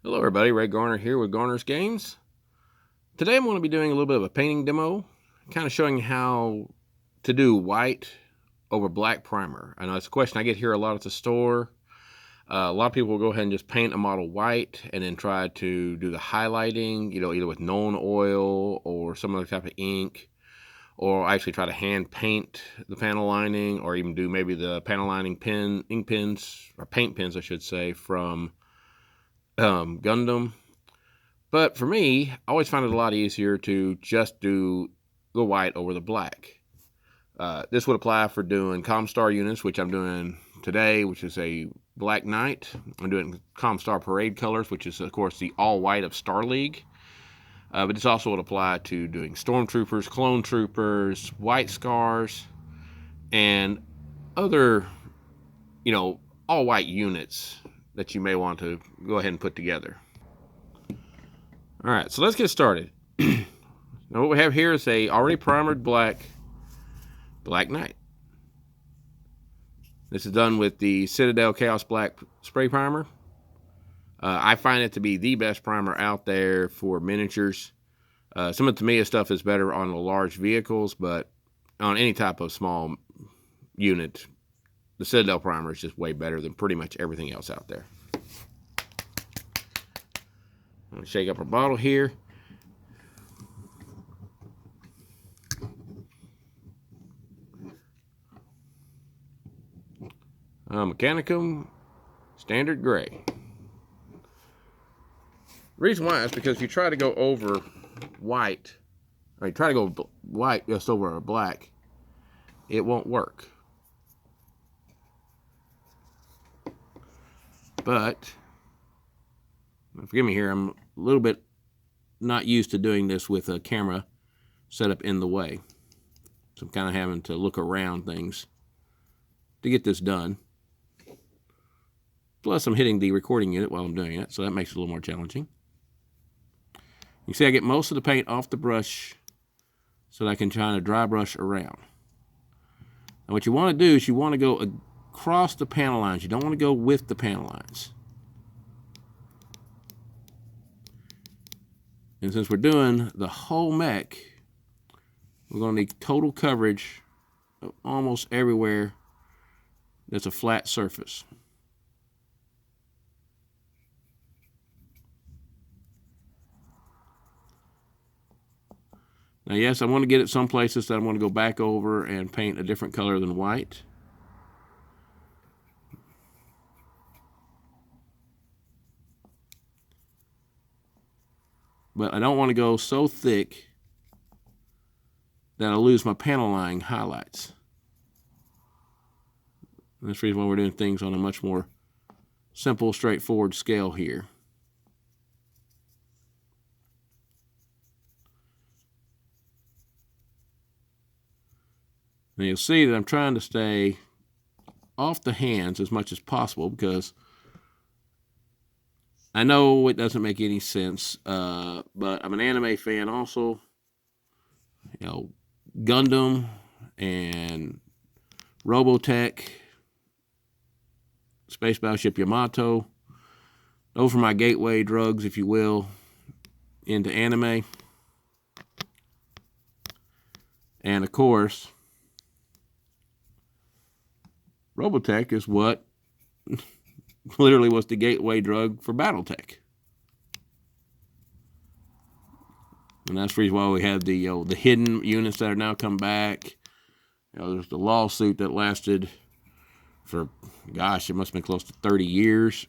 Hello everybody, Ray Garner here with Garner's Games. Today I'm going to be doing a little bit of a painting demo, kind of showing how to do white over black primer. I know it's a question I get here a lot at the store. A lot of people will go ahead and just paint a model white and then try to do the highlighting, either with Known oil or some other type of ink, or actually try to hand paint the panel lining, or even do maybe the panel lining ink pens, or paint pens I should say, from Gundam. But for me, I always find it a lot easier to just do the white over the black. This would apply for doing Comstar units, which I'm doing today, which is a Black Knight. I'm doing Comstar Parade colors, which is, of course, the all-white of Star League. But this also would apply to doing Stormtroopers, Clone Troopers, White Scars, and other, all-white units that you may want to go ahead and put together. All right, so let's get started. Now what we have here is a already primered Black Knight. This is done with the Citadel Chaos Black spray primer. I find it to be the best primer out there for miniatures. Some of the Tamiya stuff is better on the large vehicles, but on any type of small unit, the Citadel primer is just way better than pretty much everything else out there. I'm going to shake up our bottle here. Mechanicum Standard Gray. The reason why is because if you try to go over white, or you try to go white just over a black, it won't work. But, forgive me here, I'm a little bit not used to doing this with a camera set up in the way. So I'm kind of having to look around things to get this done. Plus I'm hitting the recording unit while I'm doing it, so that makes it a little more challenging. You see I get most of the paint off the brush so that I can try to dry brush around. Now what you want to do is you want to go across the panel lines. You don't want to go with the panel lines. And since we're doing the whole mech, we're going to need total coverage of almost everywhere that's a flat surface. Now, yes, I want to get at some places that I want to go back over and paint a different color than white. But I don't want to go so thick that I lose my panel line highlights. And that's the reason why we're doing things on a much more simple, straightforward scale here. Now you'll see that I'm trying to stay off the hands as much as possible because I know it doesn't make any sense, but I'm an anime fan also. Gundam and Robotech, Space Battleship Yamato. Those are my gateway drugs, if you will, into anime. And of course, Robotech is what literally was the gateway drug for Battletech. And that's the reason why we had the hidden units that are now come back. There's the lawsuit that lasted for, gosh, it must have been close to 30 years.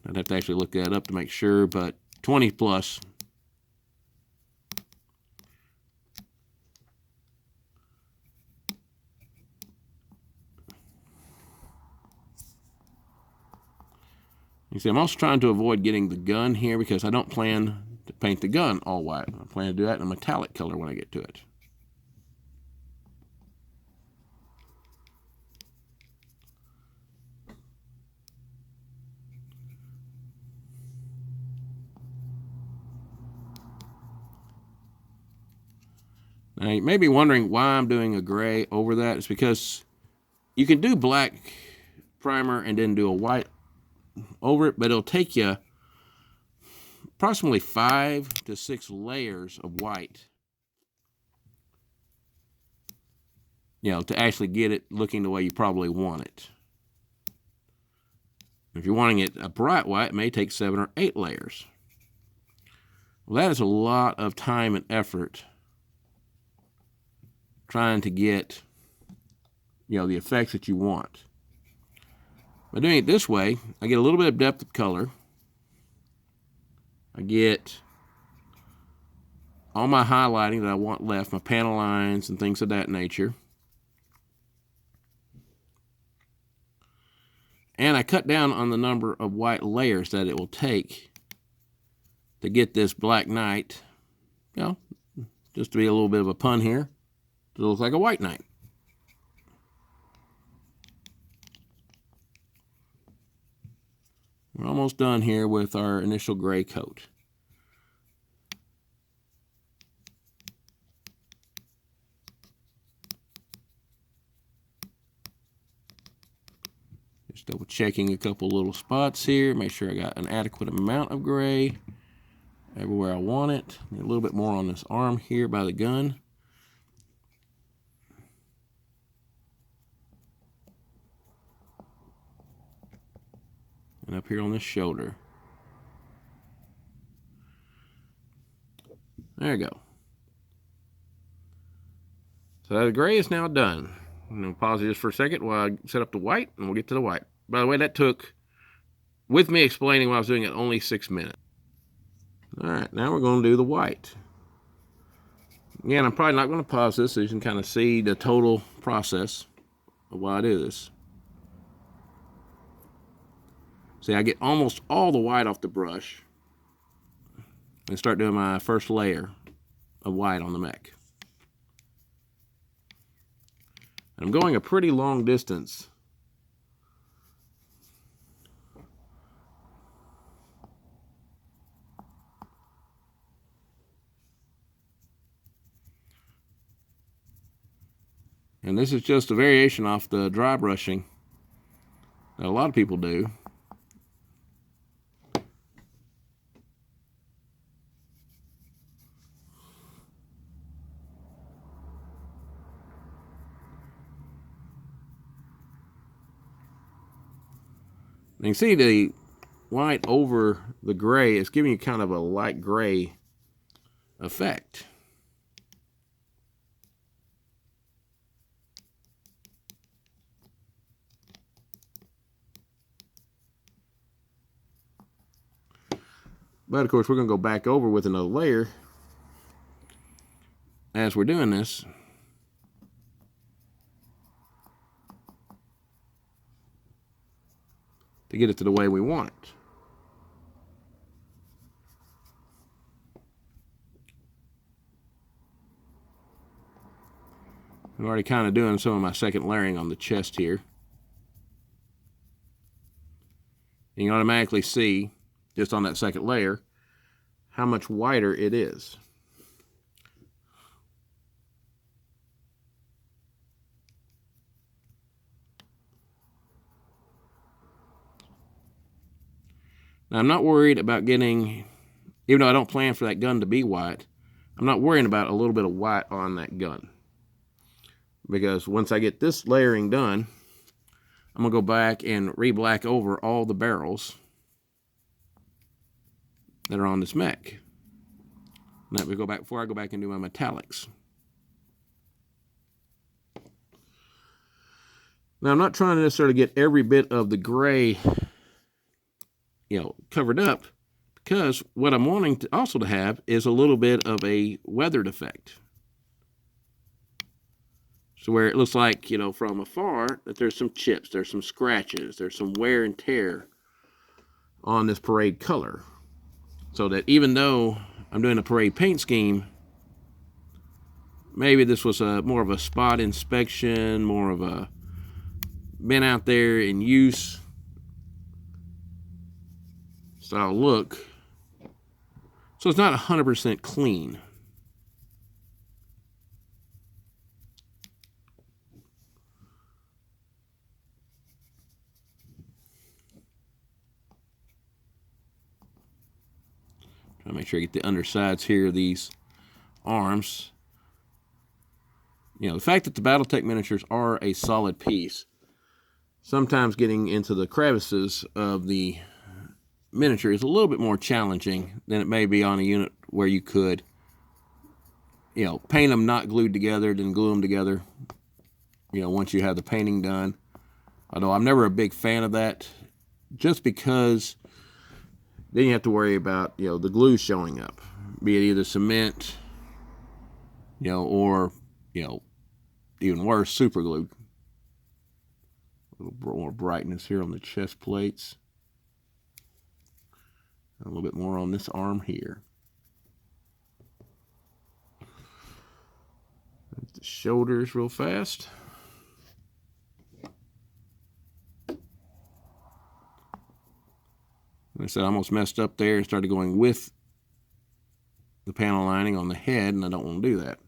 I'd have to actually look that up to make sure, but 20 plus. You see, I'm also trying to avoid getting the gun here because I don't plan to paint the gun all white. I plan to do that in a metallic color when I get to it. Now, you may be wondering why I'm doing a gray over that. It's because you can do black primer and then do a white over it, but it'll take you approximately 5 to 6 layers of white, to actually get it looking the way you probably want it. If you're wanting it a bright white, it may take 7 or 8 layers. Well, that is a lot of time and effort trying to get, the effects that you want. By doing it this way, I get a little bit of depth of color. I get all my highlighting that I want left, my panel lines and things of that nature. And I cut down on the number of white layers that it will take to get this Black Knight, just to be a little bit of a pun here, to look like a white knight. We're almost done here with our initial gray coat. Just double checking a couple little spots here, make sure I got an adequate amount of gray everywhere I want it. Need a little bit more on this arm here by the gun. And up here on this shoulder. There you go. So the gray is now done. I'm going to pause this for a second while I set up the white, and we'll get to the white. By the way, that took, with me explaining what I was doing, it only 6 minutes. All right, now we're going to do the white. Again, I'm probably not going to pause this so you can kind of see the total process of what I do this. See, I get almost all the white off the brush and start doing my first layer of white on the mech. And I'm going a pretty long distance. And this is just a variation off the dry brushing that a lot of people do. You can see the white over the gray is giving you kind of a light gray effect. But of course, we're going to go back over with another layer as we're doing this. To get it to the way we want it. I'm already kind of doing some of my second layering on the chest here. And you automatically see, just on that second layer, how much whiter it is. Now, I'm not worried about getting, even though I don't plan for that gun to be white, I'm not worrying about a little bit of white on that gun. Because once I get this layering done, I'm going to go back and re-black over all the barrels that are on this mech. Now we go back, before I go back and do my metallics. Now, I'm not trying to necessarily get every bit of the gray covered up, because what I'm wanting to also to have is a little bit of a weathered effect. So where it looks like, from afar, that there's some chips, there's some scratches, there's some wear and tear on this parade color. So that even though I'm doing a parade paint scheme, maybe this was more of a spot inspection, more of a been out there in use style look. So it's not 100% clean. Try to make sure I get the undersides here of these arms. You know, the fact that the Battletech miniatures are a solid piece, sometimes getting into the crevices of the miniature is a little bit more challenging than it may be on a unit where you could, you know, paint them not glued together, then glue them together, you know, once you have the painting done. Although I'm never a big fan of that, just because then you have to worry about, you know, the glue showing up, be it either cement, you know, or, you know, even worse, super glue. A little more brightness here on the chest plates. A little bit more on this arm here. The shoulders real fast. Like I said, I almost messed up there and started going with the panel lining on the head, and I don't want to do that.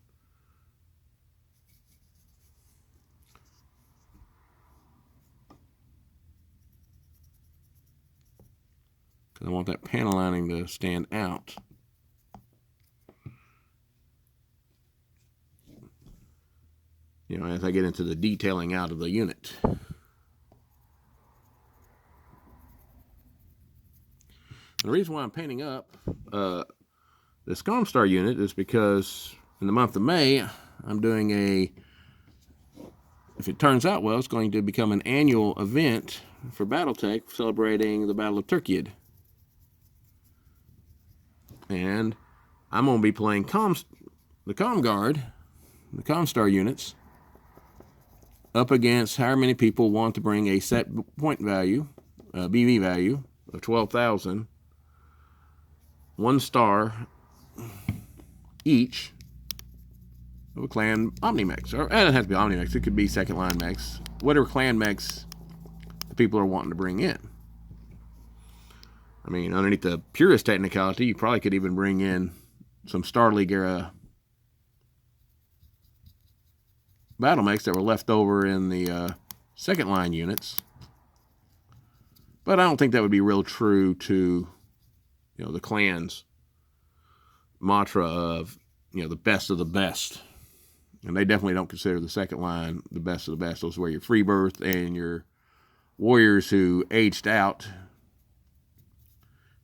Because I want that panel lining to stand out. You know, as I get into the detailing out of the unit. The reason why I'm painting up this Comstar unit is because in the month of May, I'm doing if it turns out well, it's going to become an annual event for Battletech celebrating the Battle of Turkey. And I'm going to be playing the Comguard, the Comstar units, up against however many people want to bring a set point value, BV value of 12,000, 1 star each of a clan Omni-Mechs. Or it doesn't have to be Omni-Mechs, it could be second line mechs, whatever clan mechs the people are wanting to bring in. I mean, underneath the purest technicality, you probably could even bring in some Star League era battle mechs that were left over in the second line units. But I don't think that would be real true to, you know, the clan's mantra of, you know, the best of the best. And they definitely don't consider the second line the best of the best. Those were your free birth and your warriors who aged out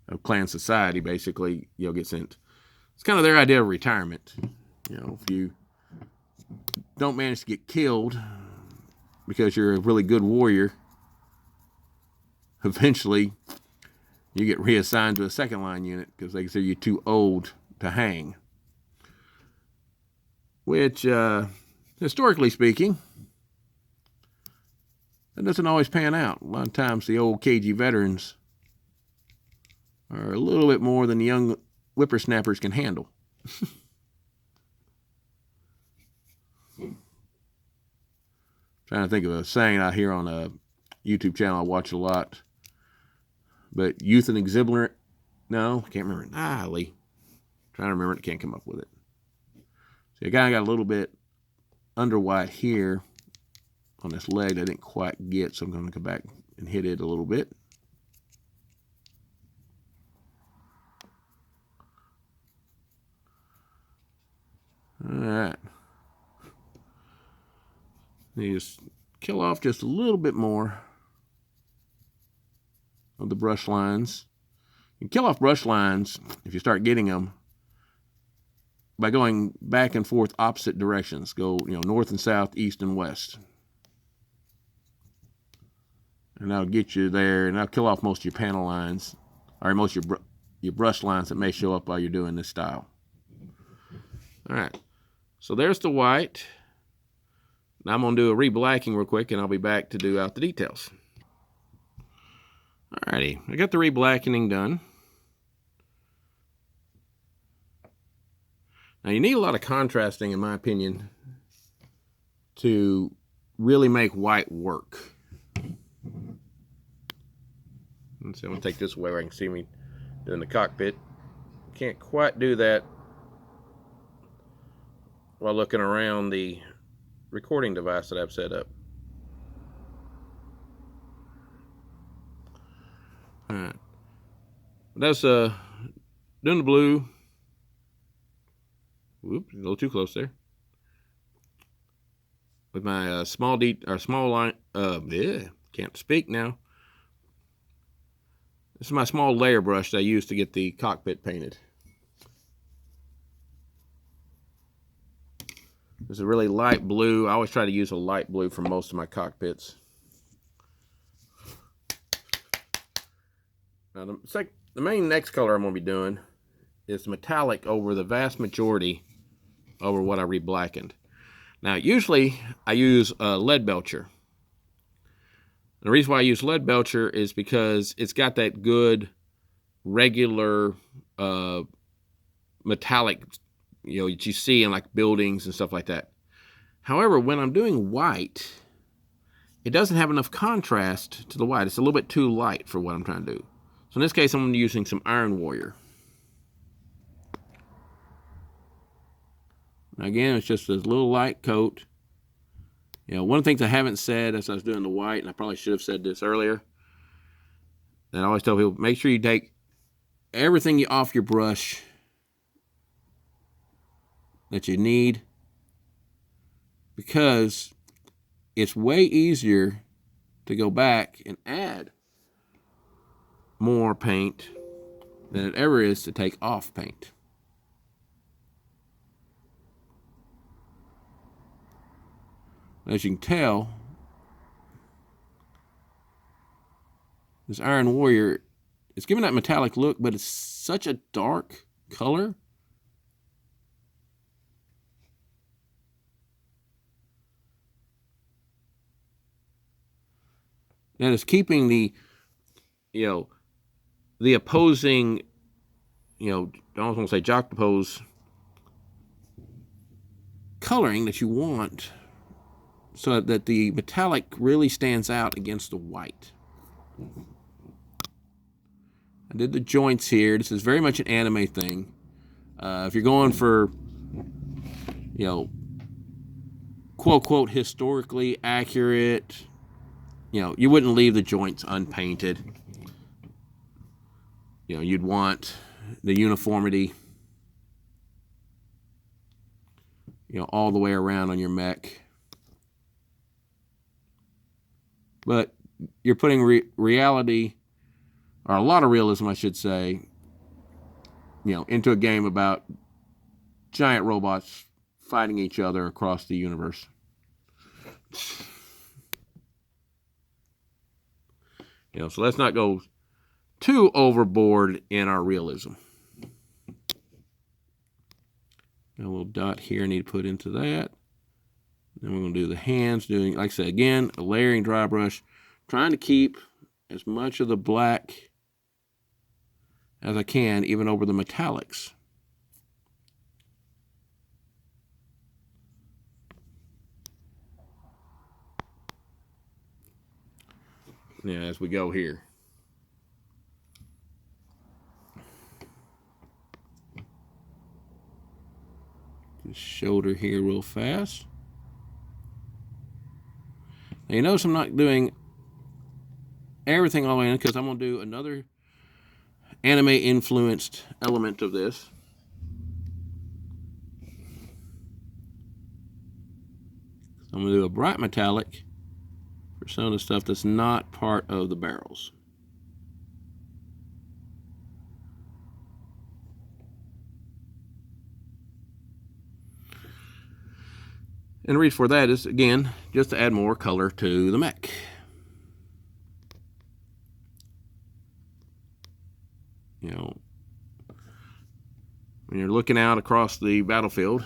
of clan society, basically, you know, get sent. It's kind of their idea of retirement. You know, if you don't manage to get killed because you're a really good warrior, eventually you get reassigned to a second line unit because they consider you too old to hang. Which, historically speaking, that doesn't always pan out. A lot of times the old cagey veterans are a little bit more than the young whippersnappers can handle. Trying to think of a saying I hear on a YouTube channel I watch a lot. But youth and exuberant, no, I can't remember. Lee. Trying to remember it, can't come up with it. See, I kind of got a little bit under white here on this leg that I didn't quite get, so I'm going to come back and hit it a little bit. All right. You just kill off just a little bit more of the brush lines. You can kill off brush lines if you start getting them by going back and forth opposite directions. Go, you know, north and south, east and west. And that'll get you there, and that'll kill off most of your panel lines, or most of your brush lines that may show up while you're doing this style. All right, so there's the white. Now I'm going to do a re-blacking real quick, and I'll be back to do out the details. Alrighty, I got the re-blackening done. Now you need a lot of contrasting, in my opinion, to really make white work. Let's see, I'm going to take this away where I can see me doing the cockpit. Can't quite do that while looking around the recording device that I've set up. Alright. That's doing the blue. Whoop, a little too close there. With my small line. Yeah, can't speak now. This is my small layer brush that I use to get the cockpit painted. This is a really light blue. I always try to use a light blue for most of my cockpits. Now, the main next color I'm going to be doing is metallic over the vast majority over what I re-blackened. Now, usually I use lead belcher. The reason why I use lead belcher is because it's got that good regular metallic, that you see in like buildings and stuff like that. However, when I'm doing white, it doesn't have enough contrast to the white. It's a little bit too light for what I'm trying to do. So in this case, I'm using some Iron Warrior. Now again, it's just a little light coat. One of the things I haven't said as I was doing the white, and I probably should have said this earlier, that I always tell people, make sure you take everything off your brush that you need, because it's way easier to go back and add more paint than it ever is to take off paint. As you can tell, this Iron Warrior, it's giving that metallic look, but it's such a dark color. That is keeping the opposing, I don't want to say juxtapose coloring that you want, so that the metallic really stands out against the white. I did the joints here. This is very much an anime thing. If you're going for, quote, historically accurate, you wouldn't leave the joints unpainted. You'd want the uniformity, all the way around on your mech. But you're putting reality, or a lot of realism, I should say, into a game about giant robots fighting each other across the universe. So let's not go too overboard in our realism. Got a little dot here I need to put into that. Then we're going to do the hands, doing, like I said, again, a layering dry brush, trying to keep as much of the black as I can, even over the metallics. As we go here. Just shoulder here real fast. Now you notice I'm not doing everything all the way in, because I'm going to do another anime influenced element of this. I'm going to do a bright metallic for some of the stuff that's not part of the barrels. And the reason for that is, again, just to add more color to the mech. When you're looking out across the battlefield,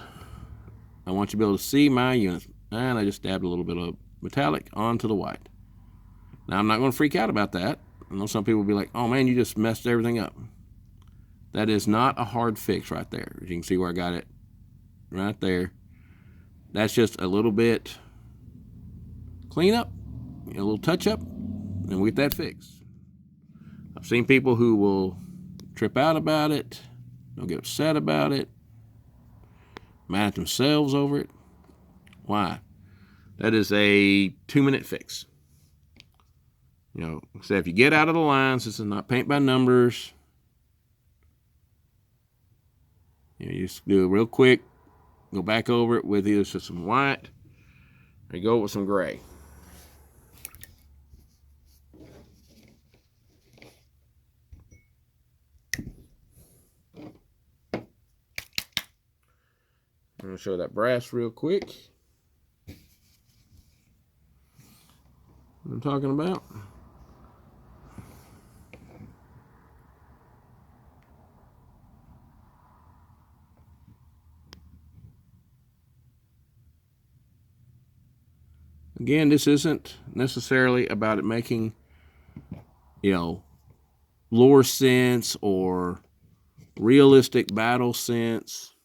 I want you to be able to see my units. And I just dabbed a little bit of metallic onto the white. Now, I'm not going to freak out about that. I know some people will be like, oh man, you just messed everything up. That is not a hard fix right there. As you can see where I got it right there. That's just a little bit clean up, a little touch up, and we get that fixed. I've seen people who will trip out about it, they'll get upset about it, mad at themselves over it. Why? That is a 2-minute fix. So if you get out of the lines, this is not paint by numbers. You just do it real quick, go back over it with either some white or you go with some gray. I'm going to show that brass real quick. What I'm talking about. Again, this isn't necessarily about it making, lore sense or realistic battle sense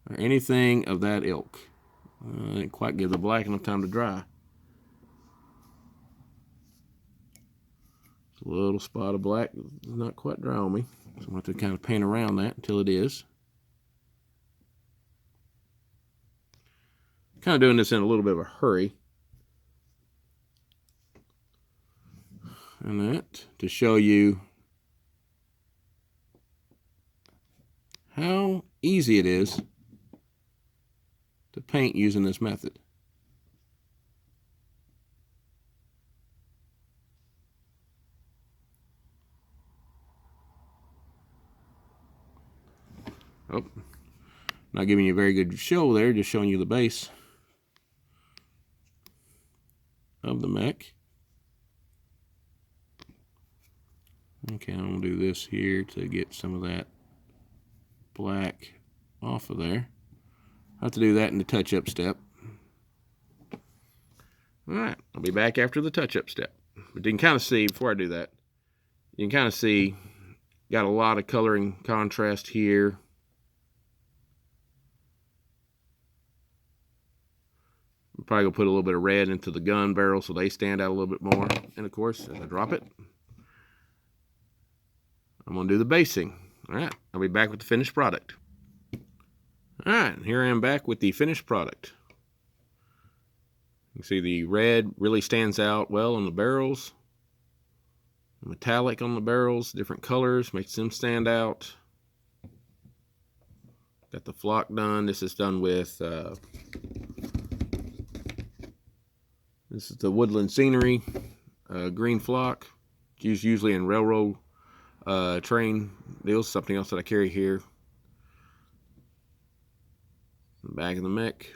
or anything of that ilk. I didn't quite give the black enough time to dry. It's a little spot of black, not quite dry on me, so I'm going to have to kind of paint around that until it is. Kind of doing this in a little bit of a hurry. And that to show you how easy it is to paint using this method. Oh, not giving you a very good show there, just showing you the base of the mech. Okay, I'm going to do this here to get some of that black off of there. I'll have to do that in the touch-up step. Alright, I'll be back after the touch-up step. But you can kind of see, before I do that, you can kind of see, got a lot of coloring contrast here. I'm probably going to put a little bit of red into the gun barrel so they stand out a little bit more. And of course, as I drop it, I'm going to do the basing. Alright, I'll be back with the finished product. Alright, here I am back with the finished product. You can see the red really stands out well on the barrels. Metallic on the barrels, different colors, makes them stand out. Got the flock done. This is done with, this is the woodland scenery, green flock. It's used usually in railroad train deals, something else that I carry here. Back of the mech.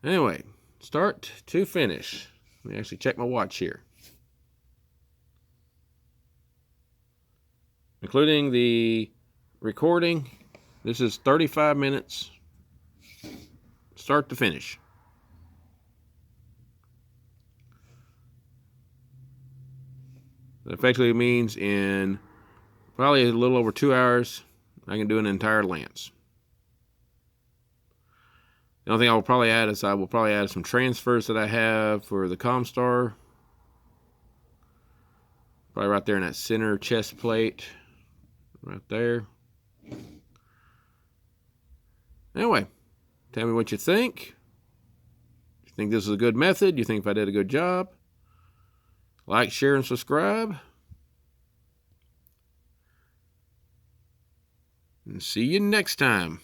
Anyway, start to finish. Let me actually check my watch here. Including the recording, this is 35 minutes, start to finish. That effectively means in probably a little over 2 hours, I can do an entire lance. The only thing I will probably add is I will probably add some transfers that I have for the Comstar. Probably right there in that center chest plate. Right there. Anyway, tell me what you think. Do you think this is a good method? Do you think if I did a good job? Like, share, and subscribe. And see you next time.